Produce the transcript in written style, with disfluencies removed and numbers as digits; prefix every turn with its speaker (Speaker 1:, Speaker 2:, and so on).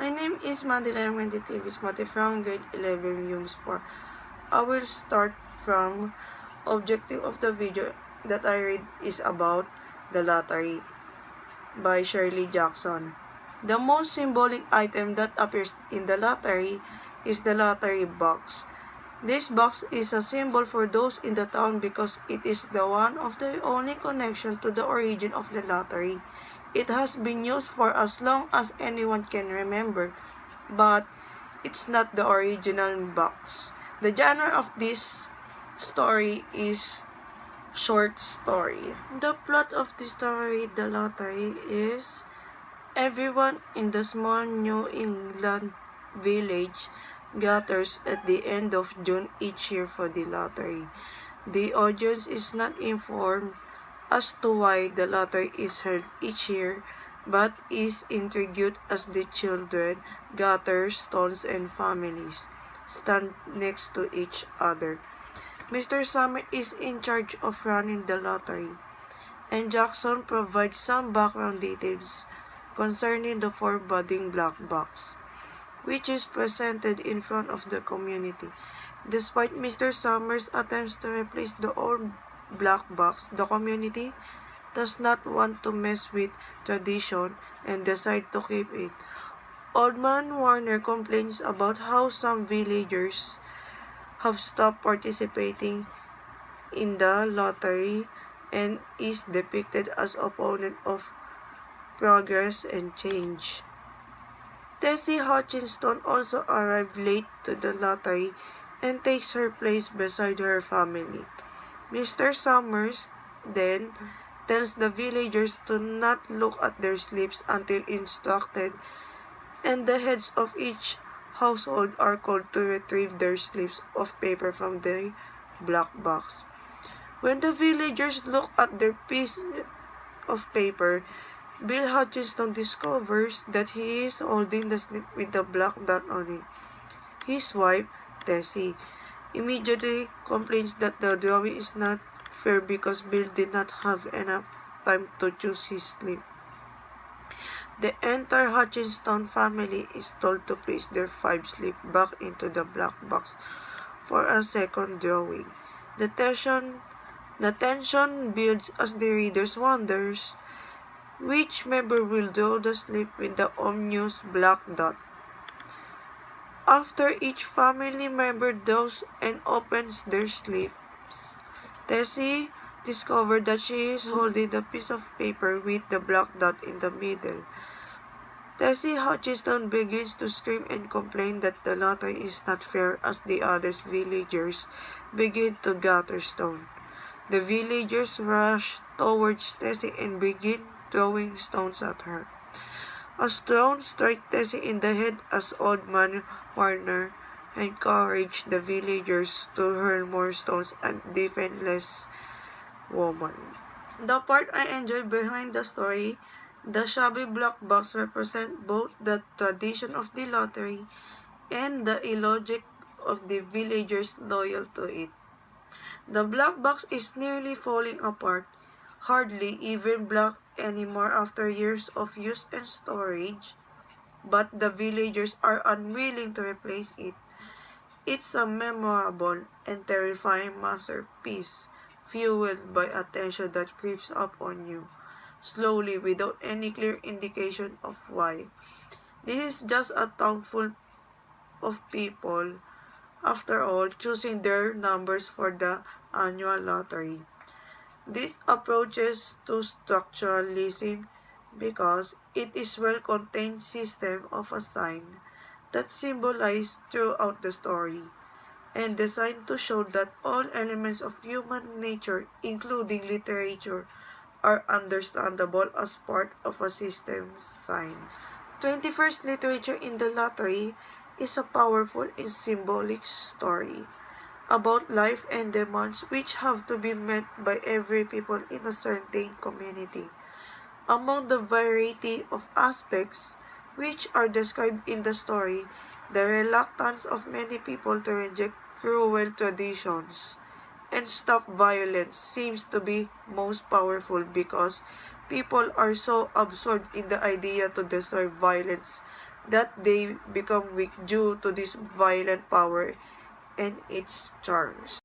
Speaker 1: My name is Madeline Bismonte from grade 11 Humss 4. I will start from objective of the video that I read is about the lottery by Shirley Jackson. The most symbolic item that appears in the lottery is the lottery box. This box is a symbol for those in the town because it is the one of the only connection to the origin of the lottery. It has been used for as long as anyone can remember, but it's not the original box. The genre of this story is short story. The plot of the story, The Lottery, is everyone in the small New England village gathers at the end of June each year for the lottery. The audience is not informed as to why the lottery is held each year, but is intrigued as the children gather stones and families stand next to each other. Mr. Summer is in charge of running the lottery, and Jackson provides some background details concerning the foreboding black box, which is presented in front of the community. Despite Mr. Summers' attempts to replace the old black box, the community does not want to mess with tradition and decide to keep it. Old Man Warner complains about how some villagers have stopped participating in the lottery and is depicted as opponent of progress and change. Tessie Hutchinson also arrived late to the lottery and takes her place beside her family. Mr. Summers then tells the villagers to not look at their slips until instructed, and the heads of each household are called to retrieve their slips of paper from the black box. When the villagers look at their piece of paper, Bill Hutchinson discovers that he is holding the slip with the black dot on it. His wife, Tessie, immediately complains that the drawing is not fair because Bill did not have enough time to choose his slip. The entire Hutchinson family is told to place their 5 slips back into the black box for a second drawing. The tension builds as the readers wonders which member will draw the slip with the ominous black dot. After each family member draws and opens their slips, Tessie discovers that she is holding the piece of paper with the black dot in the middle. Tessie Hutchinson begins to scream and complain that the lottery is not fair as the other villagers begin to gather stones. The villagers rush towards Tessie and begin throwing stones at her. A stone strikes Tessie in the head as Old Man Warner encouraged the villagers to hurl more stones at the defenseless woman. The part I enjoy behind the story, the shabby black box represents both the tradition of the lottery and the illogic of the villagers loyal to it. The black box is nearly falling apart, hardly even black anymore after years of use and storage, but the villagers are unwilling to replace it. It's a memorable and terrifying masterpiece, fueled by a tension that creeps up on you, slowly without any clear indication of why. This is just a town full of people, after all, choosing their numbers for the annual lottery. This approaches to structuralism because it is well-contained system of a sign that symbolized throughout the story and designed to show that all elements of human nature, including literature, are understandable as part of a system's signs. 21st literature in the lottery is a powerful and symbolic story about life and demands which have to be met by every people in a certain community. Among the variety of aspects which are described in the story, the reluctance of many people to reject cruel traditions and stop violence seems to be most powerful because people are so absorbed in the idea to destroy violence that they become weak due to this violent power and its charms.